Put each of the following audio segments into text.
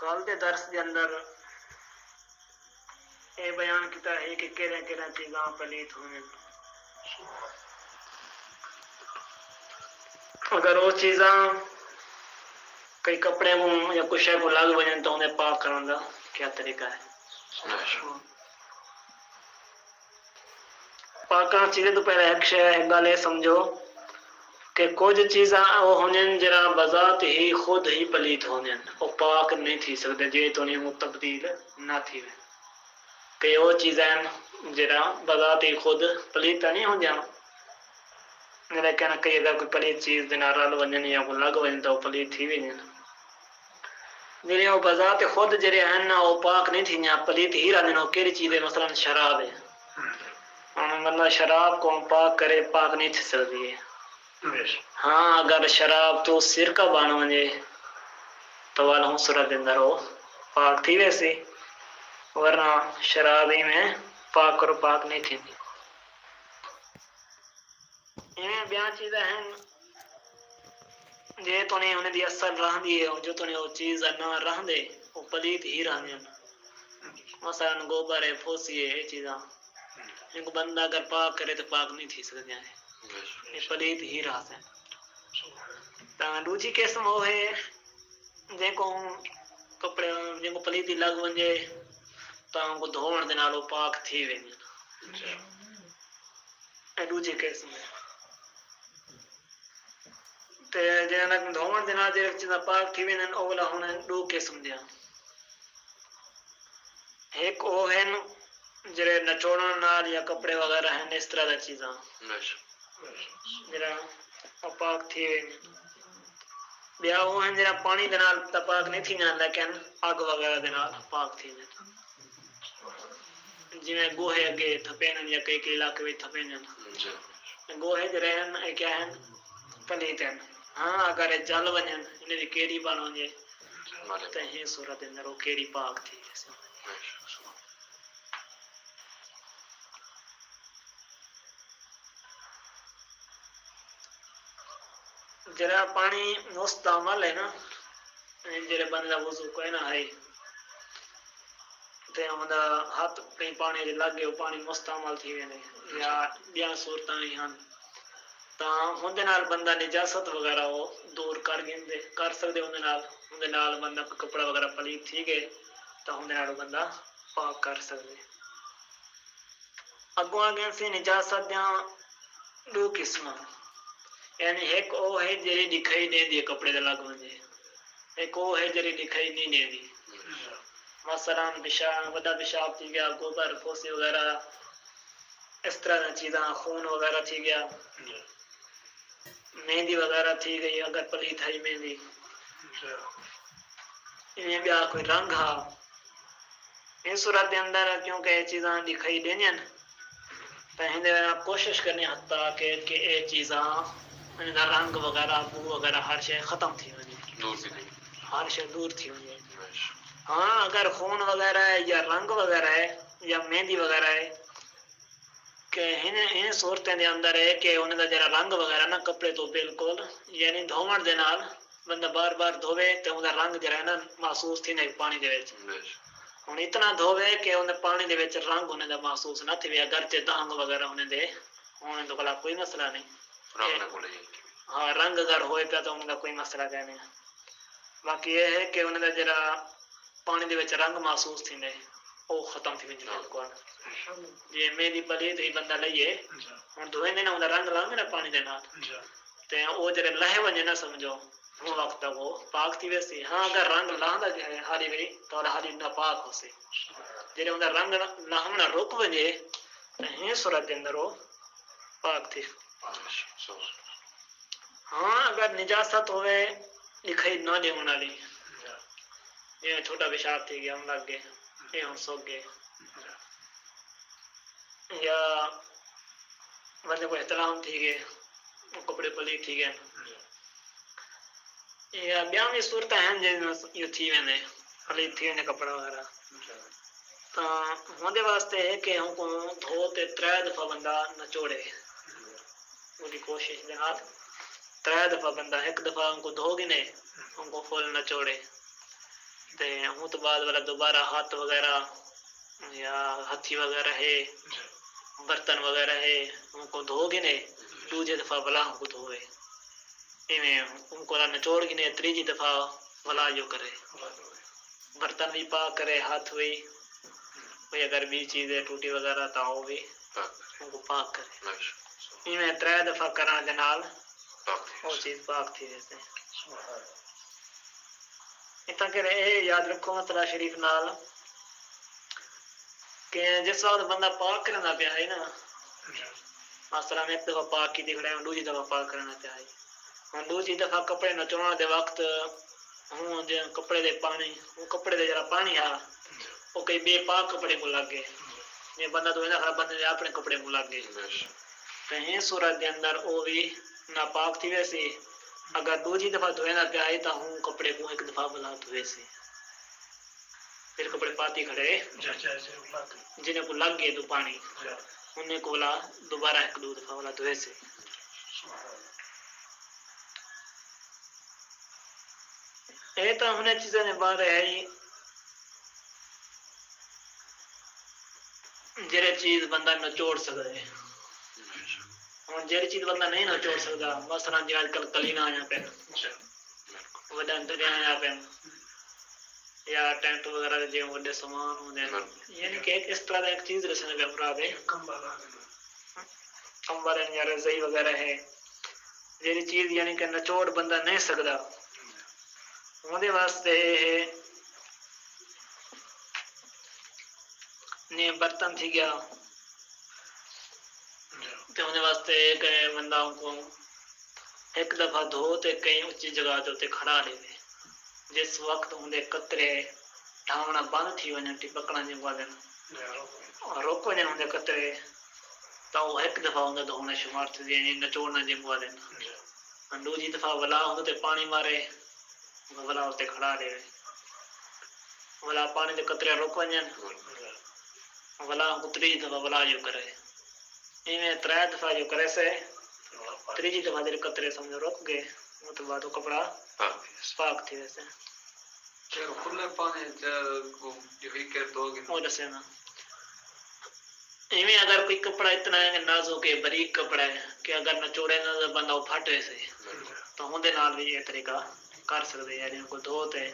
کل دے درس دے اندر یہ بیان کیتا ہے کہ کہڑے کہڑے چیزاں پلیت ہونے، اگر وہ چیزاں کئی کپڑے کو یا کچھ شے کو لگ وجن تو انہیں پاک کرنے کا کیا طریقہ ہے؟ پاک کرنا چیزیں تو پہلے ایک شے ایک گل یہ سمجھو کہ کچھ چیزاں وہ ہونے جرا بذات ہی خود ہی پلیت ہونے، وہ پاک نہیں تھی سکتے جے تو انہیں تبدیل نہ تھی کہ وہ چیزیں جرا بذات ہی خود پلیت نہیں ہو جانا، لیکن کئی اگر کوئی پلیت چیز دے نال رل ونجن یا کوئی لگ ونجن تو پلیت تھی وینن، جڑے وہ بذات خود جڑے ہیں نا وہ پاک نہیں تھی یا پلیت ہی رہندے، وہ کیڑی چیز ہے؟ مثلا شراب ہے، بندہ شراب کو پاک کرے پاک نہیں تھی سکتی ہے۔ ہاں اگر شراب تو سرکہ بن ونجے تو والا ہوں صورت اندر وہ پاک تھی ویسی، ورنہ شراب ہی میں پاک کرو پاک نہیں تھی۔ انہیں بیان چیزیں ہیں جے تو نہیں انہیں دی اثر رہن دی ہے، جو تو نہیں وہ چیز نہ رہن دے وہ پلیت ہی رہن دے، مثلا گوبر ہے، پھوسی ہے، یہ چیزاں ان کو بندہ اگر پاک کرے تو پاک نہیں تھی سکتے ہیں، یہ پلیت ہی رہ سے۔ دوسری قسم وہ ہے جن کو کپڑے جن کو پلیتی لگ ونجے تو ان کو دھوڑ دے نال وہ پاک تھی وینن، یہ دوسری قسم ہے۔ تے جن دھوڑ دے نال جے چیزاں پاک تھی وینن اولا ہونا دو قسم دیا، ایک وہ ہیں جڑے نچوڑن نال یا کپڑے وغیرہ ہیں اس طرح دی چیزاں جڑا پاک تھی وینن، بیا وہ ہیں جڑا پانی دے نال پاک نہیں تھی جان لیکن اگ وغیرہ دے نال پاک تھی وینن، جویں گوہے اگے تھپین یا کئی کئی علاقے وچ تھپین، گوہے جڑے ہیں کیا ہیں؟ پلیت ہیں۔ ہاں اگر جل ونجن انہیں دی کیڑی بن ونجے تو ہی صورت اندر وہ کیڑی پاک تھی۔ جڑا پانی مستعمل ہے نا، جڑے بندہ وضو کوئی نہ ہے تے ہوندا ہاتھ کئی پانی دے لگے وہ پانی مستعمل تھی ویندے یا بیاں صورتاں ہی ہن تاں ہوندے نال بندہ نجاست وغیرہ وہ دور کر سکدے، ہوندے نال بندہ کوئی کپڑا وغیرہ پلیت تھی گئے تو ہوندے نال بندہ پاک کر سکدے۔ اگوں آگے سی نجاست دیاں دو قسماں، یعنی ایک وہ ہے جڑی دکھائی دیندی ہے کپڑے دے لگ ونجے، ایک وہ ہے جڑی دکھائی نہیں دیندی، مثلا وڈا پیشاب تھی گیا، گوبر پھوسی وغیرہ اس طرح چیزاں، خون وغیرہ تھی گیا، مہندی وغیرہ تھی گئی اگر پلیت ہے مہندی، انہیں بیا کوئی رنگ ہا، اس صورت کے اندر کیونکہ یہ چیزاں دکھائی دینی ہیں تو ہندے آپ کوشش کرنی حتیٰ کہ یہ چیزاں ان کا رنگ وغیرہ بو وغیرہ ہر شے ختم تھی ونجے، ہر شے دور تھی ونجے۔ ہاں اگر خون وغیرہ ہے یا رنگ وغیرہ ہے یا مہندی وغیرہ ہے کہ ان صورتیں دے اندر ہے کہ انہوں کا جڑا رنگ وغیرہ نا کپڑے تو بالکل یعنی دھوون دے نال بندہ بار بار دھوے تو انہوں کا رنگ جڑا ہے نا محسوس تھی نہیں پانی دے وچ، ہن اتنا دھوے کہ انہیں پانی دے وچ رنگ ہونے دا محسوس نہ تھی، اگرچہ دانگ وغیرہ ہونے دے ہونے تو بلا کوئی مسئلہ نہیں، ہاں رنگ اگر ہوئے پیا تو انہوں کا کوئی مسئلہ نہیں، باقی یہ ہے کہ انہوں کا جڑا پانی دے وچ رنگ محسوس تھی نہیں وہ ختم تھی وینجے بالکل، جی مہندی پلیت ہی بندہ لئیے ہن دھوئیں دے نا انہوں رنگ لانگے نا پانی دے نال تے وہ جڑے لہے ونجے نہ سمجھو وہ وقت تک وہ پاک تھی ویسی، ہاں اگر رنگ لاندا جائے حالی وی تو حالی نہ پاک ہو سی، جڑے انہوں رنگ لاہنا رک ونجے تو ہی صورت کے اندر وہ پاک تھی۔ ہاں اگر نجاست ہوئے دکھائی نہ دے والی، یہ چھوٹا پیشاب تھی گیا ہم لگ گئے یہ ہم سوک گئے، یا بندے کو احترام تھی گئے کپڑے پلی تھی گئے، یا بیاں بھی صورتیں ہیں جو تھی ویندے پلی تھی ویندے کپڑا وغیرہ، تو ہوندے واسطے ہے کہ ہم کو دھو تے 3 دفعہ بندہ نچوڑے، وہی کوشش دے نال 3 دفعہ بندہ، ایک دفعہ ہم کو دھو گنے ہم کو فل نچوڑے، تے ہوں تو بعد والا دوبارہ ہاتھ وغیرہ یا ہتھی وغیرہ ہے برتن وغیرہ ہے ان کو دھو گنے دوجے دفعہ بلا ان کو دھوئے ایویں ان کو نچوڑ گنے تیجی دفعہ بلا جو کرے برتن بھی پاک کرے ہاتھ بھی کوئی اگر بھی چیزیں ٹوٹی وغیرہ تو وہ بھی ان کو پاک کرے ایویں 3 دفعہ کران دے نال وہ چیز پاک تھی ویسے اتنا کہ اے یاد رکھو مسئلہ شریف نال کہ جس وقت بندہ پاک کرنا پیا ہے نا مثلا میں ایک دفعہ پاک کی کھڑا ہوں دوسری دفعہ پاک کرنا پیا ہے ہوں دوسری دفعہ کپڑے نچوڑن دے وقت ہوں جے کپڑے دے پانی وہ کپڑے دے جڑا پانی ہے وہ کئی بے پاک کپڑے کو لگ گئے یہ بندہ تو اینا خراب بندے اپنے کپڑے کو لگ گئے کہیں صورت دے اندر وہ بھی ناپاک تھی ویسے اگر دوسری دفعہ دھوئے نہ پیا ہے تو ہوں کپڑے کو ایک دفعہ بلا دھوئے سے پھر کپڑے پاتی کھڑے جنہیں کو لگ گئے تو پانی انہیں کو بلا دوبارہ 1-2 دفعہ بلا دھوئے سے یہ تو ہمیں چیزیں نے بارے ہے جڑے چیز بندہ نچوڑ سکتا ہے ہوں جڑی چیز بندہ نہیں نچوڑ سکتا مثلا جی آج کل کلینا آیا پہ وڈا دریا آیا پہ یا ٹینٹ وغیرہ جو وڈے سامان ہوندے یعنی کہ اس طرح کا ایک چیز رسنے پہ مراد ہے کمبل یا رضائی وغیرہ ہے جڑی چیز یعنی کہ نچوڑ بندہ نہیں سکتا وہ واسطے نے برتن تھی گیا تو انہیں واسطے ایک بندہ کو ایک دفعہ دھو تے کئی اچھی جگہ تے کھڑا رہے جس وقت انہیں قطرے ڈھاونا بند تھی وجہ ٹپکنا جی وجہ روکو جن انہیں قطرے تو وہ ایک دفعہ انہیں دھونا شمار تھی یعنی نچوڑنا جی وجہ دوسری دفعہ ولا انہیں تے پانی مارے ولا ہوتے کھڑا رہے ولا پانی دے قطرے روکو جن ولا تیجی دفعہ ولا جو کرے ایویں 3 دفعہ جو کرے سے تیجی دفعہ دے قطرے سمجھو روک گئے وہ تو بعد وہ کپڑا پاک تھی ویسے کھلے پانی یہی کہ دو گے وہ دسے نا ایویں اگر کوئی کپڑا اتنا ہے نازک ہے باریک کپڑا ہے کہ اگر نچوڑے نہ بندہ وہ پھٹ ویسے تو ہوں دے نال بھی یہ طریقہ کر سکتے ہیں ان کو دھوتے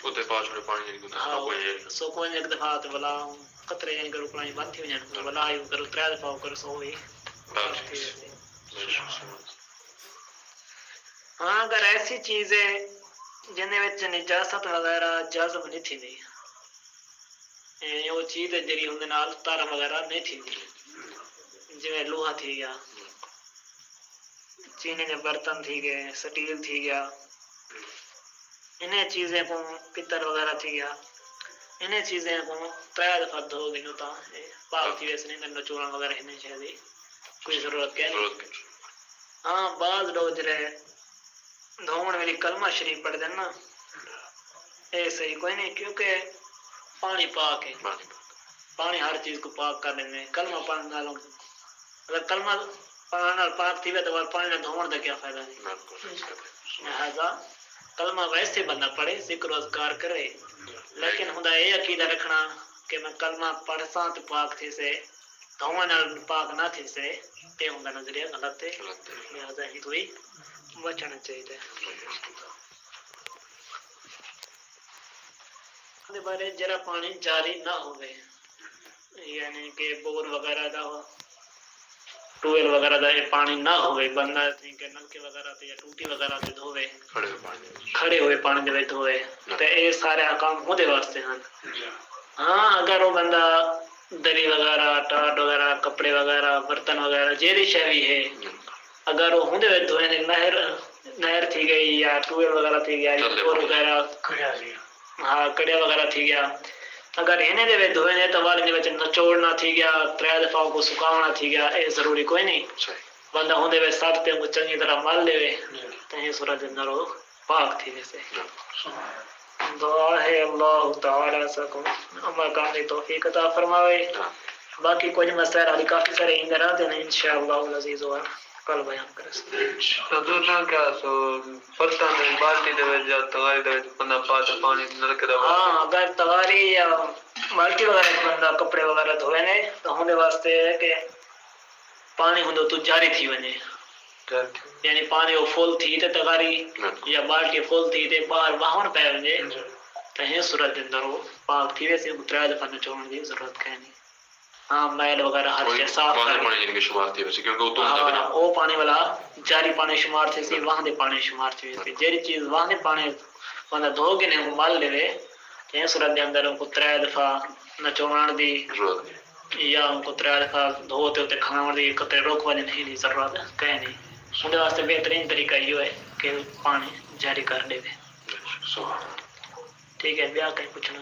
اوتے پاس چھوڑے پانی نہیں گنا سو کوئی ایک دفعہ تو بلا قطرے یعنی کرو پانی بند تھی وجہ بلا یوں کرو 3 دفعہ کرو سو ہی ہاں اگر ایسی چیزیں جنہیں وچ نجاست وغیرہ جذب نہیں تھی وہ چیز جڑی ہوں نال تار وغیرہ نہیں تھی جویں لوہا تھی گیا چینے کے برتن تھی گئے سٹیل تھی گیا انہیں چیزیں کو پتر وغیرہ تھی گیا انہیں چیزیں کو 3 دفعہ دھو گئی تا پاک تھی ویسے نہیں نچوڑن وغیرہ انہیں چاہیے کوئی ضرورت کیا نہیں ہاں بعض لوگ جڑے دھونے والی کلمہ شریف پڑھ دیں نا یہ صحیح کوئی نہیں کیونکہ پانی پاک ہے پانی ہر چیز کو پاک کر دیں کلمہ پڑھنے والوں اگر کلمہ پڑھنے پاک تھی تو پانی نہ دھونے کا کیا فائدہ نہیں لہذا کلمہ ویسے بندہ پڑھے ذکر و اذکار کرے لیکن خدا یہ عقیدہ رکھنا کہ میں کلمہ پڑھ ساں تو پاک تھی سے دھونے پاک نہ تھی سے یہ ہوں نظریہ غلط ہے لہذا ہی کوئی بچنا چاہیے بارے جرا پانی جاری نہ ہوئے یعنی کہ بور وغیرہ دا ہو ٹویل وغیرہ دا پانی نہ ہوئے بندہ کہ نلکے وغیرہ تے یا ٹوٹی وغیرہ تے دھوے کھڑے ہوئے پانی دے وچ دھوے تے اے سارے کام ہودے واسطے ہیں ہاں اگر وہ بندہ دری وغیرہ ٹاٹ وغیرہ کپڑے وغیرہ برتن وغیرہ جیری شے بھی ہے اگر وہ ہوں دے دھوئے نہر تھی گئی یا ٹویل وغیرہ تھی گیا یا بور وغیرہ ہاں کڑیا وغیرہ تھی گیا اگر انہیں دے دھوئے نے تو والے دے نچوڑنا تھی گیا 3 دفعہ کو سکاونا تھی گیا اے ضروری کوئی نہیں بندہ ہوں دے ساتھ تے کو چنگی طرح مل لے تو یہ صورت اندر وہ پاک تھی ویسے دعا ہے اللہ تعالی سکوں عمل کرنے کی توفیق عطا فرماوے باقی کچھ مسائل علی کافی سارے اندر آتے ہیں انشاءاللہ العزیز کل بیان کرے تو دوسرا کیا سو برتن بالٹی دے وچ یا تغاری دے وچ بندہ پاس پانی نلکے دا ہاں اگر تغاری یا بالٹی وغیرہ بندہ کپڑے وغیرہ دھوئے نے تو ہوں واسطے ہے کہ پانی ہوں تو جاری تھی ونے یعنی پانی وہ فل تھی تے تغاری یا بالٹی فل تھی تے باہر واہن پے ونے تو ہی صورت دے اندر وہ پاک تھی ویسے ترے دفعہ نچوڑن دی ضرورت ہے نہیں ہاں میل وغیرہ ہر شے صاف کر پانی شمار تھی ویسے کیونکہ وہ تو ہاں وہ پانی والا جاری پانی شمار تھی سی وہاں دے پانی شمار تھی ویسے جیڑی چیز وہاں دے پانی بندہ دھو کے نے مال لے تے صورت دے اندر ان کو ترے دفعہ نچوڑن دی یا ان کو ترے دفعہ دھوتے ہوتے کھاون دی قطرے روک وجہ نہیں ضرورت ہے نہیں ان واسطے بہترین طریقہ یہ ہے کہ پانی جاری کر دے ٹھیک ہے بیا کہیں پوچھنا